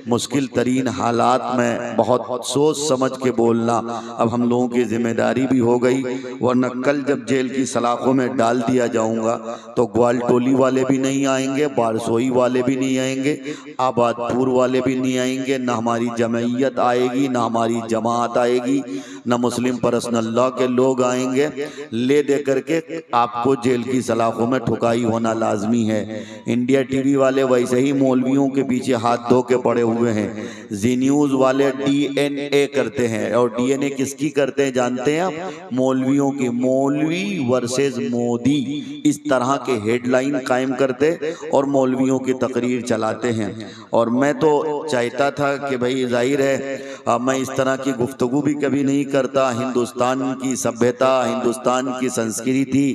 मुश्किल तरीन हालात में बहुत सोच समझ के बोलना अब हम लोगों की जिम्मेदारी भी हो गई। वरना कल जब जेल की सलाखों में डाल दिया जाऊंगा तो ग्वालटोली वाले भी नहीं आएंगे, बारसोई वाले भी नहीं आएंगे, आबादपुर वाले भी नहीं आएंगे, ना हमारी जमयत आएगी, ना हमारी जमात आएगी, ना मुस्लिम पर्सनल लॉ के लोग आएंगे। ले दे करके आपको जेल की सलाखों में ठुकाई होना लाजमी है। इंडिया टीवी वाले वैसे ही मौलवियों के पीछे हाथ धो के पड़े हुए हैं। जी न्यूज वाले DNA करते हैं, और DNA किसकी करते हैं जानते हैं आप? मौलवियों की। मौलवी वर्सेस मोदी, इस तरह के हेडलाइन कायम करते और मौलवियों की तकरीर चलाते हैं। और मैं तो चाहता था कि भाई जाहिर है मैं इस तरह की गुफ्तगू भी कभी नहीं करता। हिंदुस्तान की सभ्यता, हिंदुस्तान की संस्कृति,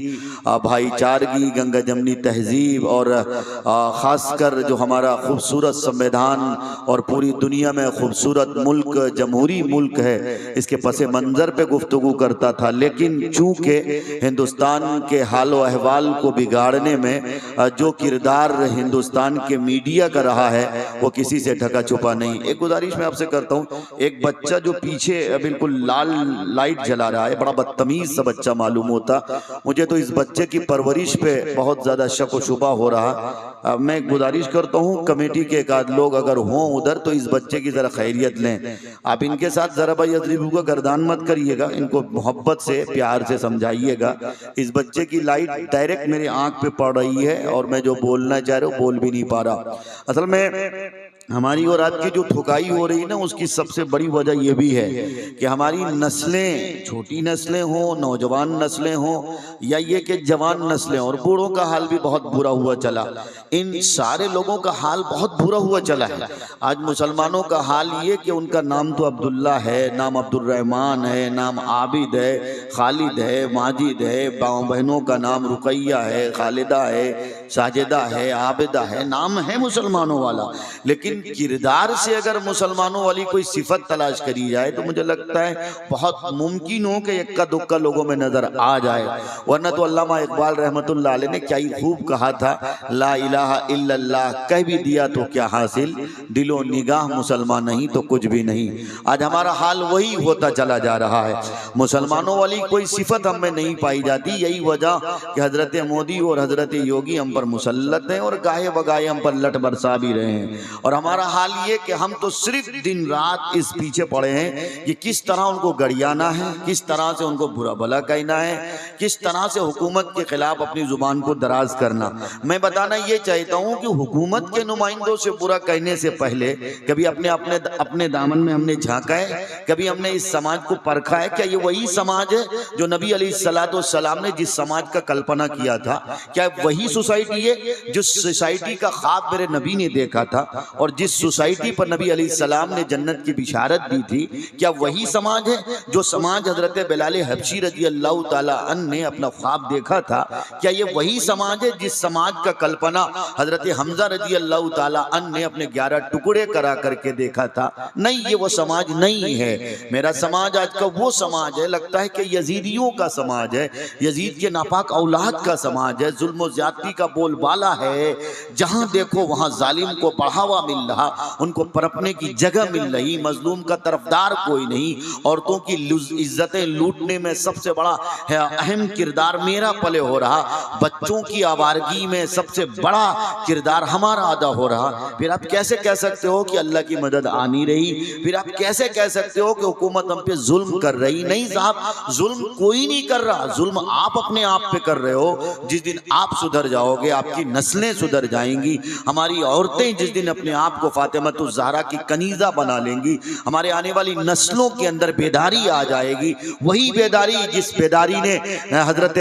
भाईचारगी, गंगा जमनी तहजीब और ख़ासकर जो हमारा खूबसूरत संविधान और पूरी दुनिया में खूबसूरत मुल्क, जमहूरी मुल्क है, इसके पसे मंजर पे गुफ्तगू करता था। लेकिन चूंकि हिंदुस्तान के हाल व अहवाल को बिगाड़ने में जो किरदार हिंदुस्तान के मीडिया का रहा है वो किसी से ढका छुपा नहीं। एक गुजारिश मैं आपसे करता हूँ, एक बच्चा जो पीछे बिल्कुल लाल लाइट जला रहा है, बड़ा बदतमीज सा बच्चा मालूम होता मुझे, तो इस बच्चे की परवरिश पे बहुत ज्यादा शक व शुबा हो रहा। मैं गुजारिश करता हूँ कमेटी के एक आध लोग अगर हों उधर तो इस बच्चे की जरा खैरियत लें। आप इनके साथ जरा भाई अजरीबू का गर्दान मत करिएगा, इनको मोहब्बत से प्यार से समझाइएगा। इस बच्चे की लाइट डायरेक्ट मेरी आंख पे पड़ रही है और मैं जो बोलना चाह रहा हूँ बोल भी नहीं पा रहा। असल में हमारी और आपकी जो ठुकाई हो रही है ना, उसकी सबसे बड़ी वजह यह भी है कि हमारी नस्लें, छोटी नस्लें हों, नौजवान नस्लें हों, या ये कि जवान नस्लें, और बूढ़ों का हाल भी बहुत बुरा हुआ चला। इन सारे लोगों का हाल बहुत बुरा हुआ चला है। आज मुसलमानों का हाल ये कि उनका नाम तो अब्दुल्ला है, नाम अब्दुर्रहमान है, नाम आबिद है, खालिद है, माजिद है, बहनों का नाम रुकैया है, खालिदा है, साजिदा है, आबिदा है, नाम है मुसलमानों वाला। लेकिन किरदार से अगर मुसलमानों वाली कोई सिफत तलाश करी जाए तो मुझे लगता है बहुत मुमकिन हो कि इक्का दुक्का लोगों में नजर आ जाए। वरना तो अल्लामा इकबाल रहमतुल्लाह अलैह ने क्या ही खूब कहा था, ला इलाहा इल्लल्लाह कह भी दिया तो क्या हासिल, दिलो निगाह मुसलमान नहीं तो कुछ भी नहीं। आज हमारा हाल वही होता चला जा रहा है, मुसलमानों वाली कोई सिफत हम में नहीं पाई जाती। यही वजह कि हजरत मोदी और हजरत योगी हम पर मुसल्लत हैं और गाहे बगाहे हम पर लट बरसा भी रहे हैं। और हमारा हाल ये कि हम तो सिर्फ दिन रात इस पीछे पड़े हैं कि किस तरह उनको गरियाना है, किस तरह से उनको बुरा भला कहना है, किस तरह से हुकूमत के खिलाफ अपनी जुबान को दराज करना। मैं बताना ये चाहता हूं कि हुकूमत के नुमाइंदों से बुरा कहने से पहले कभी अपने दामन में हमने झांका है? कभी हमने इस समाज को परखा है? क्या ये वही समाज है जो नबी अलैहिस्सलाम ने जिस समाज का कल्पना किया था? क्या वही सोसाइटी है जो सोसाइटी का ख्वाब मेरे नबी ने देखा था और जिस सोसाइटी पर नबी अलैहिस्सलाम ने जन्नत की बिशारत दी थी? क्या वही समाज है जो समाज हजरत बिलाल हबशी रजी अल्लाह ताला अन्हु ने अपना ख्वाब देखा था? क्या ये वही समाज है जिस समाज का कल्पना हजरत हमजा रजी अल्लाह ताला अन्हु ने अपने 11 टुकड़े करा करके देखा था? नहीं, ये वो समाज नहीं है। मेरा समाज आज का वो समाज है, लगता है कि यजीदियों का समाज है, यजीद के नापाक औलाद का समाज है, जुल्म ज्यादती का बोलबाला है। जहां देखो वहां जालिम को बढ़ावा मिल रहा, उनको परपने की जगह मिल रही, मजलूम का तरफदार कोई नहीं। औरतों की इज्जतें लूटने में सबसे बड़ा अहम किरदार मेरा पले हो रहा, बच्चों की आवारगी में सबसे बड़ा किरदार हमारा अदा हो रहा। फिर आप कैसे कह सकते हो कि अल्लाह की मदद आ नहीं रही? फिर आप कैसे कह सकते हो कि हुकूमत हम पे जुल्म कर रही? नहीं साहब, जुल्म कोई नहीं कर रहा, जुल्म आप अपने आप पे कर रहे हो। जिस दिन आप सुधर जाओगे आपकी नस्लें सुधर जाएंगी, हमारी औरतें जिस दिन अपने आप को फातिमतुज़ ज़हरा की कनीज़ा बना लेंगी, हमारे आने वाली नस्लों के अंदर बेदारी आ जाएगी। वही बेदारी जिस बेदारी ने हजरत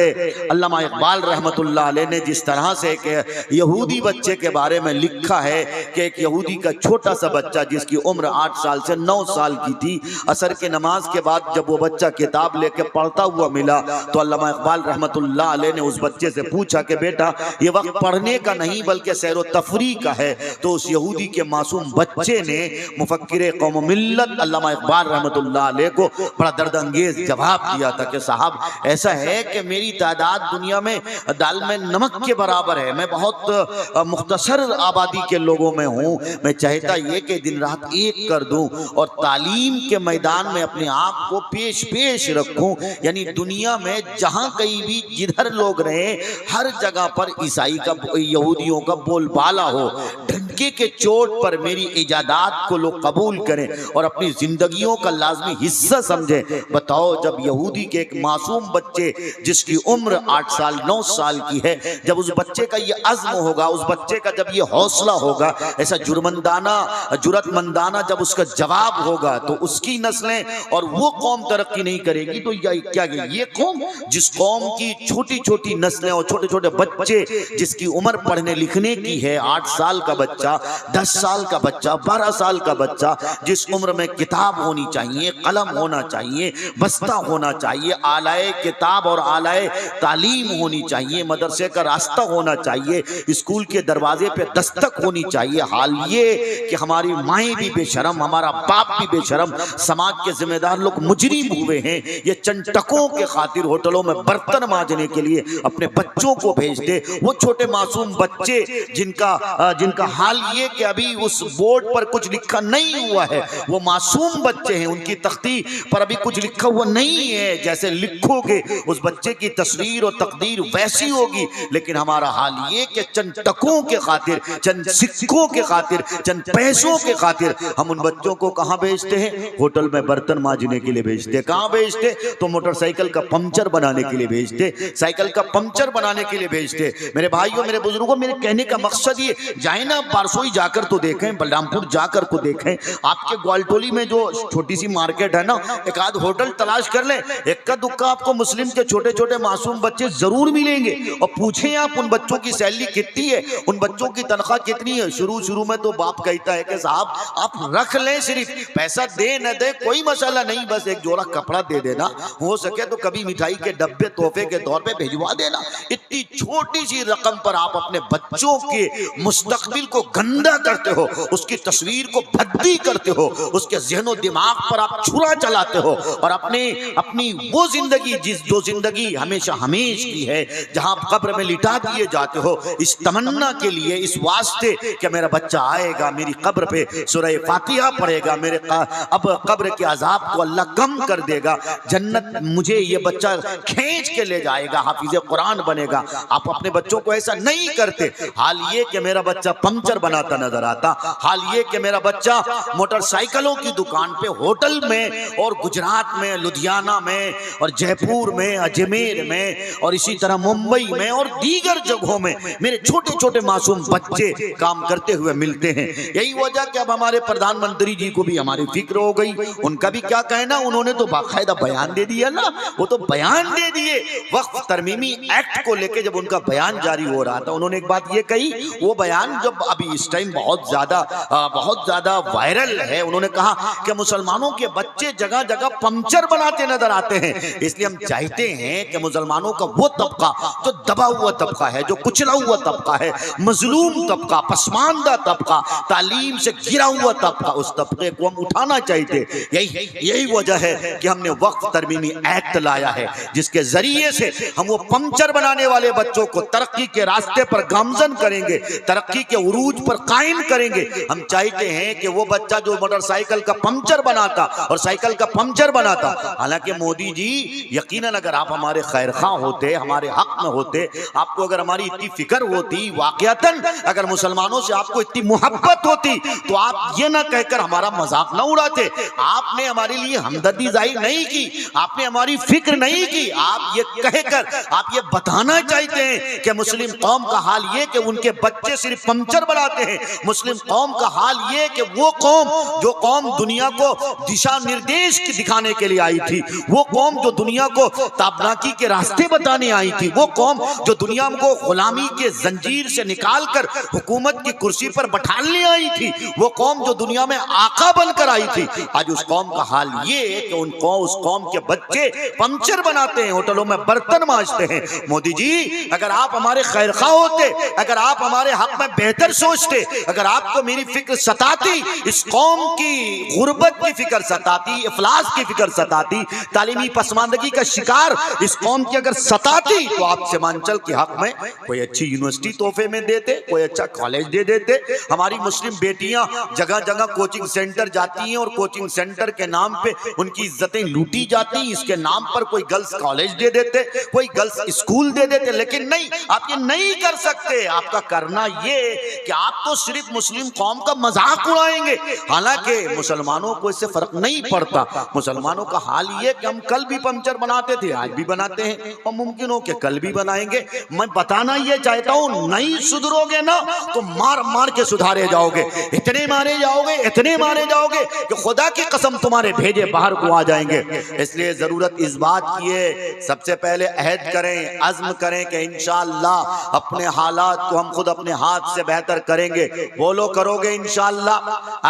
अल्लामा इकबाल रहमतुल्लाह अलैह ने जिस तरह से एक यहूदी बच्चे के बारे में लिखा है कि एक यहूदी का छोटा सा बच्चा जिसकी उम्र 8 साल से 9 साल की थी, असर के नमाज के बाद जब वो बच्चा किताब लेके पढ़ता हुआ मिला तो अल्लामा इकबाल रहमतुल्लाह अलैह ने उस बच्चे से पूछा कि बेटा ये वक्त पढ़ने का नहीं बल्कि सैर तफरी का है। तो उस यहूदी के मासूम बच्चे ने मुफक्किर कौम मिल्लत अल्लामा इकबाल रहमतुल्लाह अलैह को बड़ा दर्द अंगेज जवाब दिया था कि साहब ऐसा है कि मेरी तादाद दुनिया में दाल में नमक के बराबर है, मैं बहुत मुख्तसर आबादी के लोगों में हूँ। मैं चाहता ये कि दिन रात एक कर दूं और तालीम के मैदान में अपने आप को पेश रखूं, यानी दुनिया में जहां कहीं भी जिधर लोग रहे हर जगह पर ईसाई का यहूदियों का बोलबाला हो, डंके के चोट पर मेरी इजादात को लोग कबूल करें और अपनी जिंदगियों का लाजमी हिस्सा समझें। बताओ जब यहूदी के एक मासूम बच्चे जिसकी उम्र 8 साल 9 साल की है, जब उस बच्चे का ये अज़्म होगा, उस बच्चे का जब ये हौसला होगा, ऐसा जुर्मंदाना जब उसका जवाब होगा तो उसकी नस्लें और वो कौम तरक्की नहीं करेगी। तो क्या ये कौम जिस कौम की छोटी छोटी नस्लें और छोटे छोटे बच्चे जिसकी उम्र पढ़ने लिखने की है, 8 साल का बच्चा, 10 साल का बच्चा, 12 साल का बच्चा, जिस उम्र में किताब होनी चाहिए, कलम होना चाहिए, बस्ता होना चाहिए, आलाए किताब और आलाए तालीम होनी चाहिए, मदरसे का रास्ता होना चाहिए, स्कूल के दरवाजे पे दस्तक होनी चाहिए। हाल ये कि हमारी माएँ भी बेशरम, हमारा बाप भी बेशरम, समाज के जिम्मेदार लोग मुजरिम हुए हैं। ये चंद टकों के खातिर होटलों में बर्तन मांजने के लिए अपने बच्चों को भेज दे। वो छोटे मासूम बच्चे जिनका हाल ये कि अभी उस बोर्ड पर कुछ लिखा नहीं हुआ है, वो मासूम बच्चे हैं, उनकी तख्ती पर अभी कुछ लिखा हुआ नहीं है। जैसे लिखोगे उस बच्चे की तस्वीर और तकदीर वैसी होगी। लेकिन हमारा हाल ये कि चंद टकों के खातिर, चंद सिक्कों के खातिर, चंद पैसों के खातिर हम उन बच्चों को कहाँ भेजते हैं? होटल में बर्तन मांजने के लिए भेजते। कहाँ भेजते? तो मोटरसाइकिल का पंचर बनाने के लिए भेजते, साइकिल का पंचर बनाने के लिए भेजते। मेरे भाइयों, मेरे बुजुर्गों, मेरे कहने का मकसद ये, जाए ना बारसोई जाकर तो देखें, बलरामपुर जाकर को देखें, आपके ग्वालटोली में जो छोटी सी मार्केट है ना, एक आध होटल तलाश कर लें, इक्का दुक्का आपको मुस्लिम के छोटे छोटे मासूम बच्चे जरूर मिलेंगे। और पूछें आप उन बच्चों की सैलरी कितनी है, उन बच्चों की तनख्वाह कितनी है। शुरू में तो बाप कहता है कि साहब आप रख लें, सिर्फ पैसा दे न दे कोई मसला नहीं, बस एक जोड़ा कपड़ा दे देना, हो सके तो कभी मिठाई के डब्बे तोहफे के तौर पे भिजवा देना। इतनी छोटी सी रकम पर आप अपने बच्चों के मुस्तकबिल को गंदा करते हो, उसकी तस्वीर को भद्दी करते हो, उसके ज़हनो दिमाग पर आप छुरा चलाते हो और अपनी वो जिंदगी जो जिंदगी हमेशा हमेश की है, जहां आप कब्र में लिटा दिए जाते हो इस तमन्ना के लिए, इस वास्ते कि मेरा बच्चा आएगा, मेरी कब्र पे सूरह फातिहा पढ़ेगा, मेरे अब कब्र के अजाब को अल्लाह कम कर देगा, जन्नत मुझे ये बच्चा खींच के ले जाएगा, हाफिज कुरान बनेगा। आप अपने बच्चों को ऐसा नहीं करते। हाल ये कि मेरा बच्चा पंचर बनाता नजर आता, हाल ये कि मेरा बच्चा मोटरसाइकिलों की दुकान पे, होटल में और गुजरात में, लुधियाना में और जयपुर में, अजमेर में और इसी तरह मुंबई में और दीगर जगहों में मेरे छोटे छोटे मासूम बच्चे काम करते हुए मिलते हैं। यही वजह कि अब हमारे प्रधानमंत्री जी को भी हमारी फिक्र हो गई। उनका भी क्या कहना, उन्होंने तो बाकायदा बयान दे दिया ना, वो तो बयान दे दिए। वक्फ तरमीमी एक्ट को लेके जब उनका बयान जारी हो रहा था, उन्होंने एक बात ये कही, वो बयान जब अभी इस टाइम बहुत ज्यादा वायरल है, उन्होंने कहा कि मुसलमानों के बच्चे जगह जगह पंचर बनाते नजर आते हैं, इसलिए हम चाहते हैं कि मुसलमानों का वो तबका जो दबा हुआ तबका है, जो कुचला हुआ तबका है, मजलूम तबका, पसमानदा तबका, तालीम से गिरा हुआ तबका, उस तबके को हम उठाना चाहते। यही वजह है कि हमने वक्फ तरमीमी एक्ट लाया है, जिसके जरिए से हम वो पंचर बनाने वाले बच्चों को तरक्की के रास्ते पर गामजन करेंगे, तरक्की के उरूज पर कायम करेंगे। हम चाहते हैं कि वो बच्चा जो मोटरसाइकिल का पंचर बनाता और साइकिल का पंचर बनाता, हालांकि मोदी जी यकीनन अगर आप हमारे खैरखा होते, हमारे हक में होते, आपको अगर हमारी इतनी फिक्र होती, वाकयातन अगर मुसलमानों से आपको इतनी मोहब्बत होती, तो आप ये ना कहकर हमारा मजाक ना उड़ाते। आपने हमारे लिए हमदर्दी जाहिर नहीं की, आपने हमारी फिक्र नहीं की, आप ये कहकर आप ये बताना चाहते हैं कि मुस्लिम कौम का हाल ये कि उनके बच्चे सिर्फ पंचर बना बनाते हैं। मुस्लिम कौम का हाल ये कि वो कौम जो कौम दुनिया को दिशा निर्देश दिखाने के लिए आई थी, वो कौम जो दुनिया को ताबनाकी के रास्ते बताने आई थी, वो कौम जो दुनिया को गुलामी के जंजीर से निकालकर हुकूमत की कुर्सी पर बैठाने आई थी, वो कौम जो दुनिया में आका बनकर आई थी, आज उस कौम का हाल ये कि उस कौम के बच्चे पंचर बनाते हैं, होटलों में बर्तन मांजते हैं। मोदी जी, अगर आप हमारे खैरखा होते, अगर आप हमारे हक में बेहतर सोचते, अगर आपको मेरी फिक्र सताती, इस कौम की गुर्बत की फिक्र सताती, इफलास की फिक्र सताती, तालीमी पसमानदगी का शिकार इस कौम की अगर सताती, तो आप सीमांचल के हक में कोई अच्छी यूनिवर्सिटी तोहफे में देते, कोई अच्छा कॉलेज दे देते। हमारी मुस्लिम बेटियां जगह जगह कोचिंग सेंटर जाती हैं और कोचिंग सेंटर के नाम पे उनकी इज्जतें लूटी जाती, इसके नाम पर कोई गर्ल्स कॉलेज दे देते, कोई गर्ल्स स्कूल दे देते। लेकिन नहीं, आप ये नहीं कर सकते। आपका करना ये कि आप तो सिर्फ मुस्लिम कौम का मजाक उड़ाएंगे, हालांकि मुसलमानों को इससे फर्क नहीं पड़ता। मुसलमानों का हाल ये कि हम कल भी पंचर बनाते थे, आज भी बनाते हैं और मुमकिन हो कि कल भी बनाएंगे। मैं बताना ये चाहता हूं, नहीं सुधरोगे ना तो मार मार के सुधारे जाओगे, इतने मारे जाओगे, इतने मारे जाओगे कि खुदा की कसम तुम्हारे भेजे बाहर को आ जाएंगे। इसलिए जरूरत इस बात की है, सबसे पहले अहद करें, अज़्म करें कि इंशाअल्लाह अपने हालात को हम खुद अपने हाथ से बेहतर करेंगे। बोलो, करोगे इंशाअल्लाह?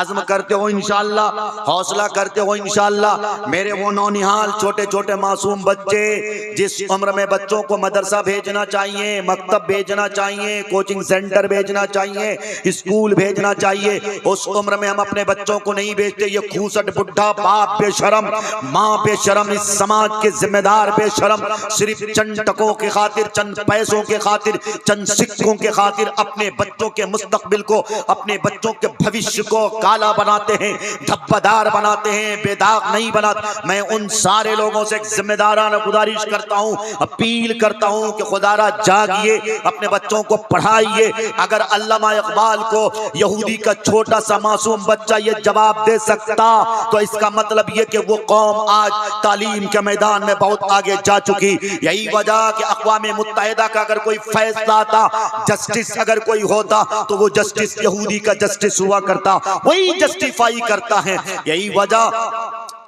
अज़्म करते हो इंशाअल्लाह? हौसला करते हो इंशाअल्लाह? मेरे वो नौनिहाल छोटे छोटे मासूम बच्चे, जिस उम्र में बच्चों को मदरसा भेजना चाहिए, मकतब भेजना चाहिए, कोचिंग सेंटर भेजना चाहिए, स्कूल भेजना चाहिए, उस उम्र में हम अपने बच्चों को नहीं भेजते। ये खूसट बुढ़ा बाप बेशरम, माँ बेशरम, इस समाज के जिम्मेदार बेशरम, सिर्फ चंद टकों के खातिर, चंद पैसों के खातिर, चंद सिक्कों के खातिर अपने बच्चों के मुस्तकबिल को, अपने बच्चों के भविष्य को काला बनाते हैं, धब्बादार बनाते हैं, बेदाग नहीं बनाते। मैं उन सारे लोगों से एक जिम्मेदाराना गुजारिश करता हूँ, अपील करता हूँ कि खुदारा जागिए, अपने बच्चों को पढ़ाइए। अगर अल्लामा इकबाल को यहूदी का छोटा सा मासूम बच्चा ये जवाब दे सकता, तो इसका मतलब ये कि वो कौम आज तालीम के मैदान में बहुत आगे जा चुकी। यही वजह कि अक़वाम मुत्तहिदा का अगर कोई फैसला आता, जस्टिस अगर कोई होता, तो वो जस्टिस यहूदी का जस्टिस हुआ करता, वही जस्टिफाई करता है। यही वजह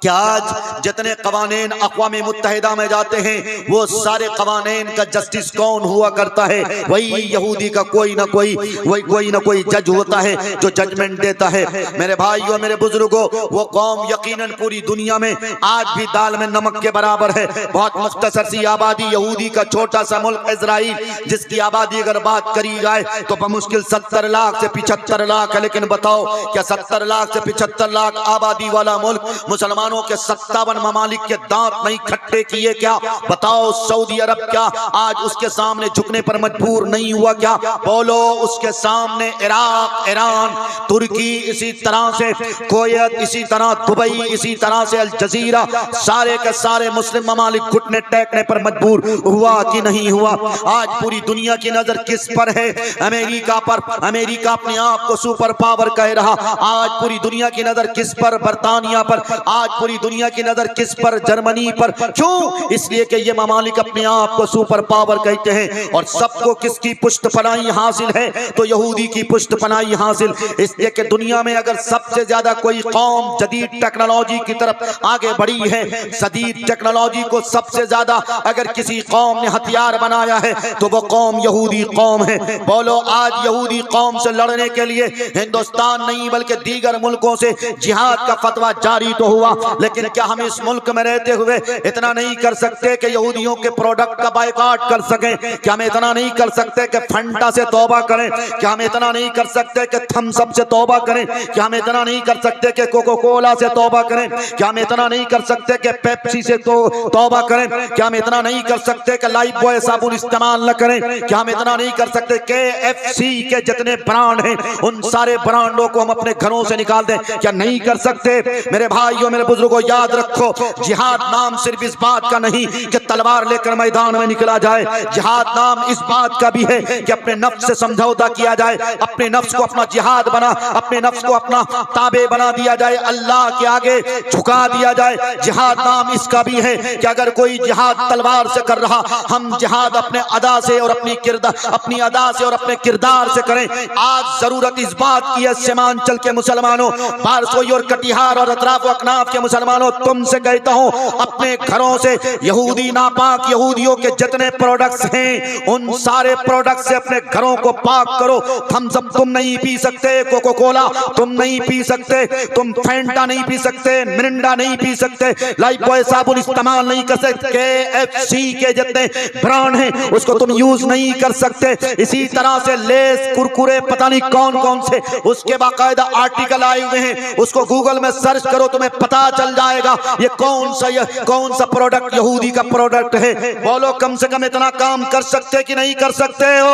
क्या आज जितने कवानीन अक़वाम मुत्तहिदा में जाते हैं, वो सारे कवानीन का जस्टिस कौन हुआ करता है? वही यहूदी का कोई ना कोई जज होता है जो जजमेंट देता है। मेरे भाइयों, मेरे बुजुर्गों, वो कौम यकीनन पूरी दुनिया में आज भी दाल में नमक के बराबर है। बहुत मुख्तसर सी आबादी, यहूदी का छोटा सा मुल्क इजराइल, जिसकी आबादी अगर बात करी जाए तो बमुश्किल 70 लाख से 75 लाख है। लेकिन बताओ, क्या 70 लाख से 75 लाख आबादी वाला मुल्क मुसलमान के 57 ममालिक के दांत नहीं खट्टे किए क्या? बताओ, सऊदी अरब क्या आज उसके सामने झुकने पर मजबूर नहीं हुआ क्या? बोलो, उसके सामने इराक, ईरान, तुर्की, इसी तरह से कुवैत, इसी तरह दुबई, इसी तरह से अल जजीरा, सारे के सारे मुस्लिम ममालिक घुटने टेकने पर मजबूर हुआ कि नहीं हुआ? आज पूरी दुनिया की नजर किस पर है? अमेरिका पर। अमेरिका अपने आप को सुपर पावर कह रहा। आज पूरी दुनिया की नजर किस पर? बरतानिया पर। आज पूरी दुनिया की नजर किस पर? जर्मनी पर। क्यों? इसलिए कि ये ममालिक अपने आप को सुपर पावर कहते हैं। और सबको किसकी पुष्टपनाही हासिल है? तो यहूदी की पुष्टपनाही हासिल। इसलिए कि दुनिया में अगर सबसे ज्यादा कोई कौम जदीद टेक्नोलॉजी की तरफ आगे बढ़ी है, जदीद टेक्नोलॉजी को सबसे ज्यादा अगर किसी कौम ने हथियार बनाया है, तो वो कौम यहूदी कौम है। बोलो, आज यहूदी कौम से लड़ने के लिए हिंदुस्तान नहीं बल्कि दीगर मुल्कों से जिहाद का फतवा जारी तो हुआ, लेकिन क्या हम इस मुल्क में रहते हुए इतना नहीं कर सकते कि यहूदियों के प्रोडक्ट का बायकॉट कर सकें? क्या हम इतना नहीं कर सकते कि फंटा से तौबा करें? क्या हम इतना नहीं कर सकते कि थम्स अप से तौबा करें? क्या हम इतना नहीं कर सकते कि कोको कोला से तौबा करें? क्या हम इतना नहीं कर सकते कि पेप्सी से तौबा करें? क्या हम इतना नहीं कर सकते कि लाइफ बॉय साबुन इस्तेमाल न करें? क्या हम इतना नहीं कर सकते कि KFC के जितने ब्रांड हैं, उन सारे ब्रांडों को हम अपने घरों से निकाल दें? क्या नहीं कर सकते? मेरे भाइयों, मेरे बुजुर्गों याद रखो, जिहाद नाम सिर्फ इस बात का नहीं कि तलवार लेकर मैदान में निकला जाए, जिहाद नाम इस बात का भी है कि अपने नफ्स से समझौता किया जाए, अपने नफ्स को अपना जिहाद बना, अपने नफ्स को अपना ताबे बना दिया जाए, अल्लाह के आगे झुका दिया जाए। जिहाद नाम इसका भी है कि अगर कोई जिहाद तलवार से कर रहा, हम जिहाद अपने अदा से और अपनी अदा से और अपने किरदार से करें। आज जरूरत इस बात की है सीमांचल के मुसलमानों, बारसोई और कटिहार और अतराफ अकनाफ के मुसलमानों, तुमसे कहता हूं अपने घरों से यहूदी नापाक यहूदियों के जितने प्रोडक्ट्स हैं उन सारे प्रोडक्ट से अपने घरों को पाक करो। थम्स अप तुम नहीं पी सकते, कोको कोला तुम नहीं पी सकते, तुम फैंटा नहीं पी सकते, मिरिंडा नहीं पी सकते, लाइफबॉय साबुन इस्तेमाल नहीं कर सकते, KFC के जितने ब्रांड हैं उसको तुम यूज नहीं कर सकते। इसी तरह से लेस कुरकुरे पता नहीं कौन कौन से उसके बाकायदा आर्टिकल आए हुए हैं, उसको गूगल में सर्च करो तुम्हें पता चल जाएगा ये कौन सा प्रोडक्ट यहूदी का प्रोडक्ट है। बोलो कम से कम इतना काम कर सकते कि नहीं कर सकते हो?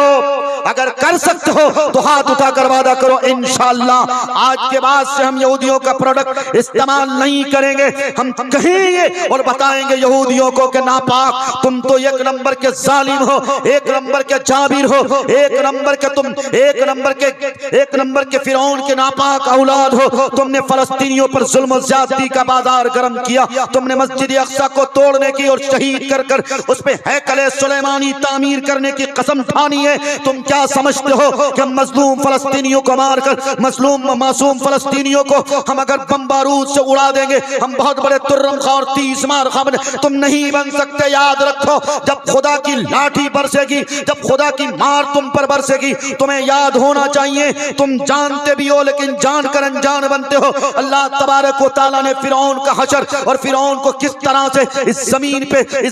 अगर कर सकते हो तो हाथ उठा कर वादा करो इंशाअल्लाह आज के बाद से हम यहूदियों का प्रोडक्ट इस्तेमाल नहीं करेंगे। हम कहेंगे और बताएंगे यहूदियों को कि नापाक तुम तो एक नंबर के जालिम हो, एक नंबर के जाबिर हो, एक नंबर के फिरौन के नापाक औलाद हो। तुमने फलस्तीनियों पर जुल्म ज्यादती का बाजार गर्म किया, तुमने मस्जिद अक्सा को तोड़ने की और शहीद कर कर उस पे हैकले सुलेमानी तामीर करने की कसम ठानी है। तुम क्या समझते हो कि हम मजलूम फलस्तीनियों को मारकर मासूम फलस्तीनियों को हम अगर बम बारूद से उड़ा देंगे हम बहुत बड़े तुर्रम खा और 30 मार खा तुम नहीं बन सकते। याद रखो जब खुदा की लाठी बरसेगी, जब खुदा की मार तुम पर बरसेगी, तुम्हें याद होना चाहिए तुम जानते भी हो लेकिन जानकर अनजान बनते हो। अल्लाह तबारक व तआला ने फिरौन का हशर और फिरौन को किस तरह से इस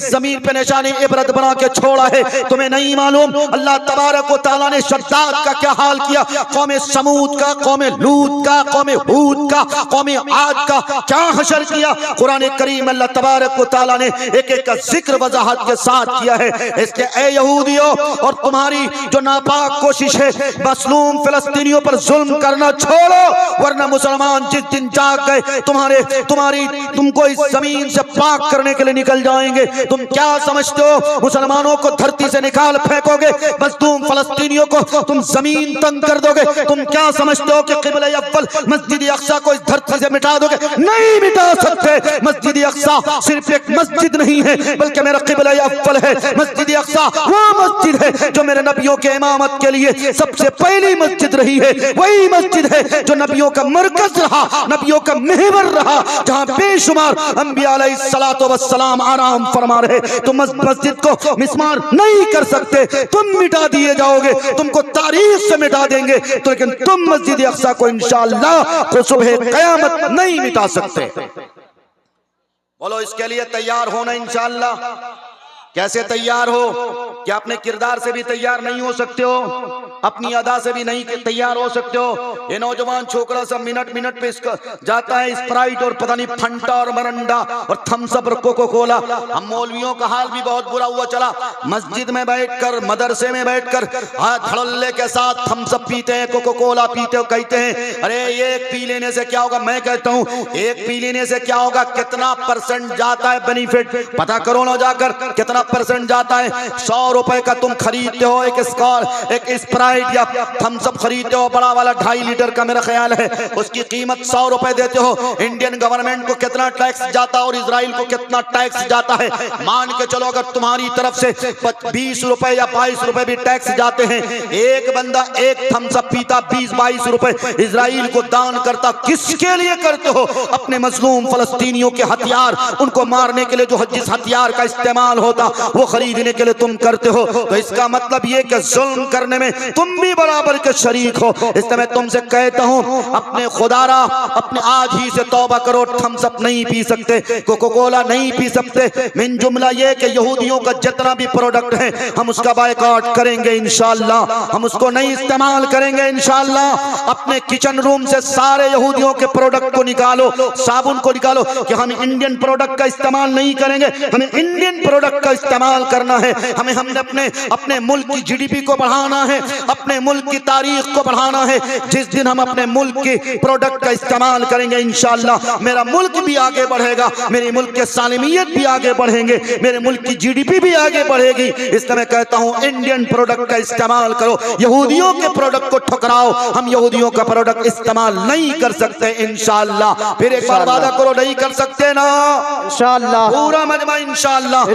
जमीन पे निशानी इबरत बना के छोड़ा है तुम्हें नहीं मालूम। अल्लाह तबारक व तआला ने शद्दाद का क्या हाल किया, कौम समूद का, कौम लूत का, कौम हूद का, कौम आद का क्या हशर किया। कुरान करीम अल्लाह तबारक व तआला ने एक एक का जिक्र वजाहत के साथ किया है। इसलिए ए यहूदियों और तुम्हारी जो नापाक कोशिश है मसलूम फिलिस्तीनियों पर जुल्म करना छोड़ो, वरना मुसलमान जिस दिन जाग गए तुमको इस जमीन से पाक करने के लिए निकल जाएंगे। तुम क्या समझते हो मुसलमानों को धरती से निकाल फेंकोगे, मजलूम फलस्तीनियों को तुम जमीन तंग कर दोगे? तुम क्या समझते हो कि क़िबला अव्वल मस्जिद अक्सा को इस धरती से मिटा दोगे? नहीं मिटा सकते। मस्जिद अक्सा सिर्फ एक मस्जिद नहीं है बल्कि मेरा क़िबला अव्वल है। मस्जिद अक्सा वो मस्जिद है जो मेरे नबियों के इमामत के लिए सबसे पहली मस्जिद रही है, वही मस्जिद है जो नबियों का मरकज रहा, नबियों का महवर रहा, जहां बेशुमार अंबिया अलैहिस्सलातु वस्सलाम आराम फरमा रहे। तुम मस्जिद को मिस्मार नहीं कर सकते, तुम मिटा दिए जाओगे, तुमको तारीख से मिटा देंगे तो लेकिन तुम मस्जिद अक्सा को इंशाअल्लाह को सुबह क़यामत नहीं मिटा सकते। बोलो इसके लिए तैयार होना इंशाअल्लाह। कैसे तैयार हो? क्या अपने किरदार से भी तैयार नहीं हो सकते हो? अपनी अदा से भी नहीं तैयार हो सकते हो? ये नौजवान छोकरा सब मिनट पे इसका जाता है स्प्राइट और पता नहीं फंटा और मरंडा और थम्स अप और कोको कोला। हम मौलवियों का हाल भी बहुत बुरा हुआ चला, मस्जिद में बैठकर मदरसे में बैठकर धड़ल्ले के साथ थम्स अप पीते हैं, कोको कोला पीते हो, कहते हैं अरे एक पी लेने से क्या होगा। मैं कहता हूँ एक पी लेने से क्या होगा, कितना % जाता है बेनिफिट पता करो ना जाकर, कितना % जाता है। 100 रुपए का तुम खरीदते हो एक स्प्राइट या थम्स अप खरीदते हो बड़ा वाला 2.5 लीटर का मेरा ख्याल है, उसकी कीमत 100 रुपए देते हो। इंडियन गवर्नमेंट को कितना टैक्स जाता है और इजराइल को कितना टैक्स जाता है। मान के चलो अगर तुम्हारी तरफ से 20 रुपए या 22 रुपए भी टैक्स जाते हैं, एक बंदा एक थम्स अप पीता 20-22 रुपए इजराइल को दान करता। किसके लिए करते हो? अपने मजलूम फलस्तीनियों के हथियार, उनको मारने के लिए जो जिस हथियार का इस्तेमाल होता वो खरीदने के लिए तुम करते हो। तो इसका मतलब ये कि जुल्म करने में तुम भी बराबर के शरीक हो। इसलिए मैं तुमसे कहता हूं अपने खुदारा अपने आज ही से तौबा करो। थम्स अप नहीं पी सकते, कोको कोला नहीं पी सकते। मिन जुमला ये कि यहूदियों का जितना भी प्रोडक्ट है हम उसका बायकॉट करेंगे इंशाअल्लाह, हम उसको नहीं इस्तेमाल करेंगे इंशाअल्लाह। अपने किचन रूम से सारे यहूदियों के प्रोडक्ट को निकालो, साबुन को निकालो कि हम इंडियन प्रोडक्ट का इस्तेमाल नहीं करेंगे, हमें इंडियन प्रोडक्ट का इस्तेमाल करना है। हमने अपने मुल्क की जीडीपी को बढ़ाना है, अपने मुल्क की तारीख को बढ़ाना है। जिस दिन हम अपने मुल्क के प्रोडक्ट का इस्तेमाल करेंगे इंशाअल्लाह मेरा मुल्क भी आगे बढ़ेगा, मेरे मुल्क के सालिमियत भी आगे बढ़ेंगे, मेरे मुल्क की जीडीपी भी आगे बढ़ेगी। इसलिए मैं कहता हूं इंडियन प्रोडक्ट का इस्तेमाल करो, यहूदियों के प्रोडक्ट को ठुकराओ। हम यहूदियों का प्रोडक्ट इस्तेमाल नहीं कर सकते इंशाअल्लाह। फिर एक बार वादा करो, नहीं कर सकते ना इंशाअल्लाह, पूरा मजमा इंशाअल्लाह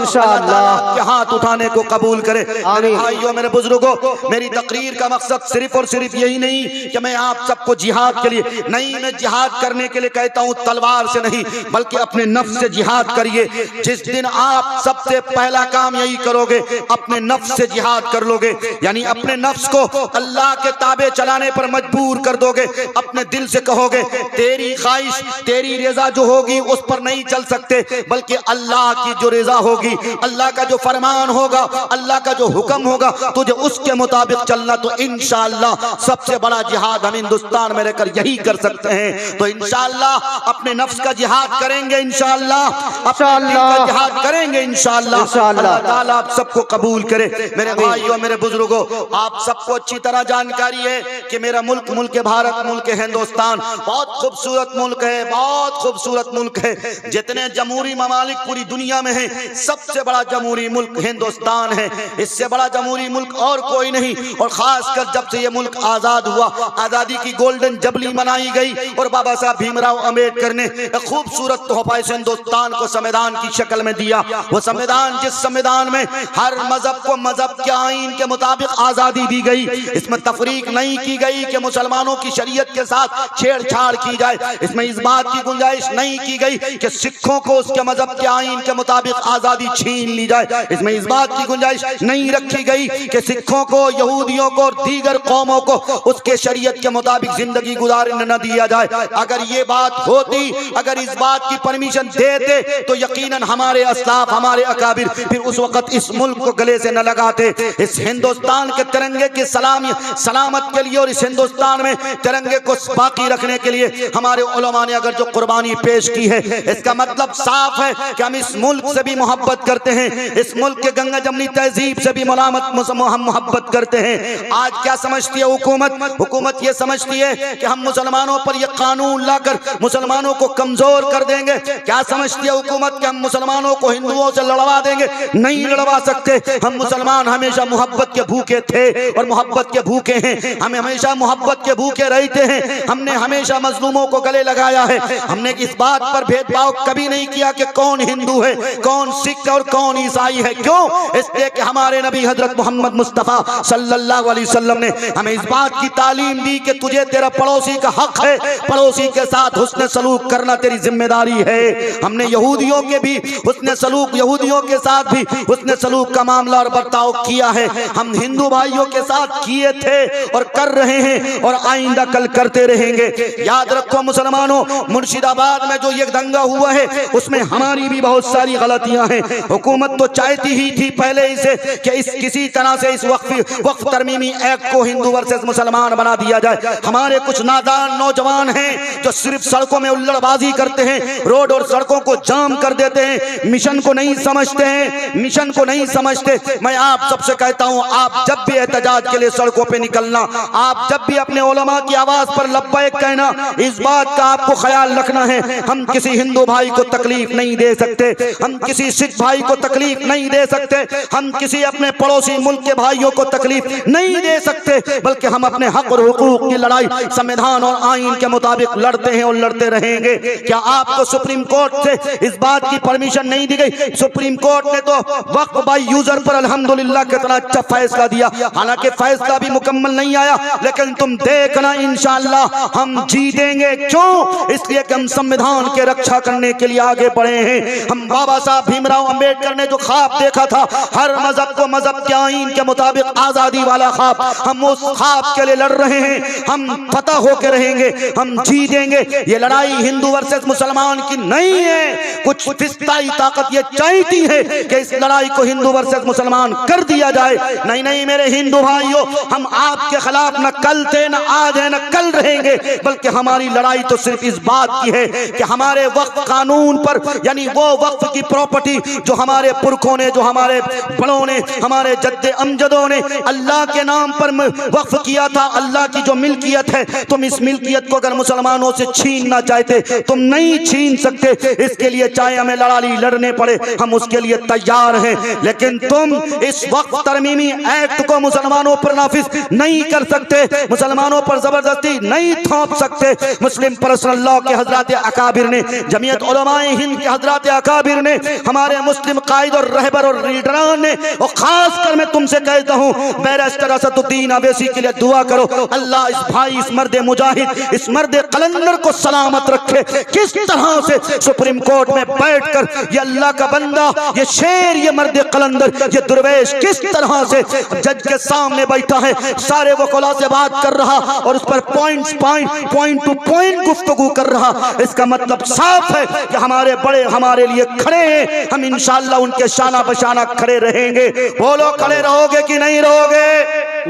के हाथ उठाने को कबूल करे। मेरे भाइयों, मेरे बुजुर्गों, मेरी तकरीर का मकसद सिर्फ और सिर्फ यही नहीं कि मैं आप सबको जिहाद के लिए नहीं, मैं जिहाद करने के लिए कहता हूं तलवार से नहीं, बल्कि अपने नफ्स से जिहाद करिए। जिस दिन आप सबसे पहला काम यही करोगे, अपने नफ्स से जिहाद कर लोगे, यानी अपने नफ्स को अल्लाह के ताबे चलाने पर मजबूर कर दोगे। अपने दिल से कहोगे तेरी ख्वाहिश, तेरी रज़ा जो होगी उस पर नहीं चल सकते, बल्कि अल्लाह की जो रज़ा होगी, अल्लाह का जो फरमान होगा, अल्लाह का जो हुक्म होगा, तुझे उसके मुताबिक चलना। तो इंशाअल्लाह सबसे बड़ा जिहाद हम हिंदुस्तान में रहकर यही कर सकते हैं। तो इंशाअल्लाह अपने नफ्स का जिहाद करेंगे, इंशाअल्लाह अपने का जिहाद करेंगे इंशाअल्लाह। अल्लाह ताला आप सबको कबूल करे। मेरे भाइयों, मेरे बुजुर्गों, आप सबको अच्छी तरह जानकारी है कि मेरा मुल्क, मुल्क भारत, मुल्क हिंदुस्तान बहुत खूबसूरत मुल्क है, बहुत खूबसूरत मुल्क है। जितने जमहूरी ममालिक पूरी दुनिया में है, सबसे बड़ा जमहूरी मुल्क हिंदुस्तान है। इससे बड़ा जमहूरी मुल्क और कोई नहीं। और खासकर जब से ये मुल्क आजाद हुआ, आजादी की गोल्डन जुबली मनाई गई और बाबा साहब भीमराव अंबेडकर ने एक खूबसूरत तोहफा इस हिंदुस्तान को संविधान की शक्ल में दिया। वो संविधान, जिस संविधान में हर मजहब को मजहब के आईन के मुताबिक आजादी दी गई, इसमें तफरीक नहीं की गई कि मुसलमानों की शरीयत के साथ छेड़छाड़ की जाए। इसमें इस बात की गुंजाइश नहीं की गई कि सिखों को उसके मजहब के आईन के मुताबिक आजादी छीन ली जाए। इसमें इस बात की गुंजाइश नहीं रखी गई कि सिखों को, यहूदियों को और दीगर कौमों को उसके शरीयत के मुताबिक जिंदगी गुजारने न दिया जाए। अगर ये बात होती, अगर इस बात की परमिशन देते, तो यकीनन हमारे अस्लाफ, हमारे अकाबिर फिर उस वक्त इस मुल्क को गले से न लगाते। इस हिंदुस्तान के तिरंगे की सलामत के लिए और इस हिंदुस्तान में तिरंगे को बाकी रखने के लिए हमारे उलमा ने अगर जो कुर्बानी पेश की है, इसका मतलब साफ है कि हम इस मुल्क से भी मोहब्बत करते हैं, इस मुल्क के गंगा जमनी तहजीब से भी हम मोहब्बत करते हैं। आज क्या समझती है हुकूमत? हुकूमत ये समझती है कि हम मुसलमानों पर यह कानून लाकर मुसलमानों को कमजोर कर देंगे। क्या समझती है हुकूमत कि हम मुसलमानों को हिंदुओं से लड़वा देंगे? नहीं लड़वा सकते। हम मुसलमान हमेशा मोहब्बत के भूखे थे और मोहब्बत के भूखे हैं। हम हमेशा मोहब्बत के भूखे रहते हैं। हमने हमेशा मजलूमों को गले लगाया है। हमने इस बात पर भेदभाव कभी नहीं किया कि कौन हिंदू है, कौन सिख और कौन ईसाई है। क्यों? इसलिए कि हमारे नबी हजरत मोहम्मद मुस्तफ़ा सल्लल्लाहु अलैहि वसल्लम ने हमें इस बात की तालीम दी कि तुझे तेरा पड़ोसी का हक है, पड़ोसी के साथ हुस्न सलूक करना तेरी जिम्मेदारी है। हमने यहूदियों के भी हुस्न सलूक, यहूदियों के साथ भी हुस्न सलूक का मामला और बर्ताव किया है। हम हिंदू भाइयों के साथ किए थे और कर रहे हैं और आइंदा कल करते रहेंगे। याद रखो मुसलमानों, मुर्शिदाबाद में जो ये दंगा हुआ है उसमें हमारी भी बहुत सारी गलतियां हैं। हुकूमत तो चाहती ही थी पहले इसे कि इस किसी तरह से इस वक्फ तरमीमी एक्ट को हिंदू वर्सेस मुसलमान बना दिया जाए। हमारे कुछ नादान नौजवान हैं जो सिर्फ सड़कों में उल्लड़बाजी करते हैं, रोड और सड़कों को जाम कर देते हैं, मिशन को नहीं समझते हैं, मिशन को नहीं समझते। मैं आप सबसे कहता हूं, आप जब भी एहतजाज के लिए सड़कों पे निकलना, आप जब भी अपने उलमा की आवाज पर लब्बैक कहना, इस बात का आपको ख्याल रखना है। हम किसी हिंदू भाई को तकलीफ नहीं दे सकते, हम किसी सिख भाई को तकलीफ नहीं दे सकते, हम किसी अपने पड़ोसी मुल्क के भाइयों को तकलीफ नहीं दे सकते, बल्कि हम अपने हक और हुकूक की लड़ाई संविधान और आईन के मुताबिक लड़ते हैं और लड़ते रहेंगे। क्या आपको सुप्रीम कोर्ट से इस बात की परमिशन नहीं दी गई? सुप्रीम कोर्ट ने तो वक्फ बाय यूजर पर अल्हम्दुलिल्लाह कितना अच्छा फैसला दिया। हालांकि फैसला भी मुकम्मल नहीं आया, लेकिन तुम देखना इंशाअल्लाह हम जीतेंगे। क्यों? इसलिए कि हम संविधान के रक्षा करने के लिए आगे बढ़े हैं। हम बाबा साहब भीमराव अंबेडकर ने जो ख्वाब देखा था, हर मजहब को मजहब के आईन के मुताबिक आजादी वाला ख्वाब, हम उस ख्वाब के लिए लड़ रहे हैं। हम फतह होकर रहेंगे, हम जीतेंगे। ये लड़ाई हिंदू वर्सेस मुसलमान की नहीं है। कुछ फिस्ताई ताकत ये चाहती है कि इस लड़ाई को हिंदू वर्सेस मुसलमान कर दिया जाए। नहीं नहीं मेरे हिंदू भाइयों, हम आपके खिलाफ न कल थे, न आज है, न कल रहेंगे, बल्कि हमारी लड़ाई तो सिर्फ इस बात की है कि हमारे वक्फ कानून पर, यानी वो वक्फ की प्रॉपर्टी जो हमारे हमारे पुरखों ने, जो हमारे बड़ों ने, हमारे जद्दे अमजदों ने अल्लाह के नाम पर वक्फ किया था, अल्लाह की जो मिल्कियत है, तुम इस मिल्कियत को अगर मुसलमानों से छीनना चाहते तुम नहीं छीन सकते। इसके लिए चाहे हमें लड़ाई लड़ने पड़े हम उसके लिए तैयार हैं, लेकिन तुम इस वक्त तरमीमी एक्ट को मुसलमानों पर नाफिज नहीं कर सकते, मुसलमानों पर जबरदस्ती नहीं थोप सकते। मुस्लिम पर्सनल लॉ के हजरात अकाबिर ने, जमीयत उलमाए हिंद के हजरात अकाबिर ने, हमारे मुस्लिम कायद और रहबर और लीडरान ने, और खासकर मैं तुमसे कहता हूँ बैरिस्टर असदुद्दीन अवैसी के लिए दुआ करो, अल्लाह इस भाई, इस मर्द मुजाहिद, इस मर्द कलंदर को सलामत रखे। किस तरह से सुप्रीम कोर्ट में बैठकर ये अल्लाह का बंदा, ये शेर, ये मर्द कलंदर, ये दुर्वेश किस तरह से जज के सामने बैठा है, सारे वकीलों से बात कर रहा और उस पर पॉइंट टू पॉइंट गुफ्तगू कर रहा। इसका मतलब साफ है कि हमारे बड़े हमारे लिए खड़े हैं, हम इंशाअल्लाह उनके शाना बशाना खड़े रहेंगे। बोलो खड़े रहोगे कि नहीं रहोगे?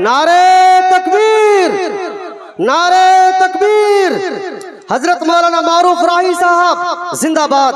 नारे तकबीर, नारे तकबीर। हजरत मौलाना मारूफ राही साहब जिंदाबाद।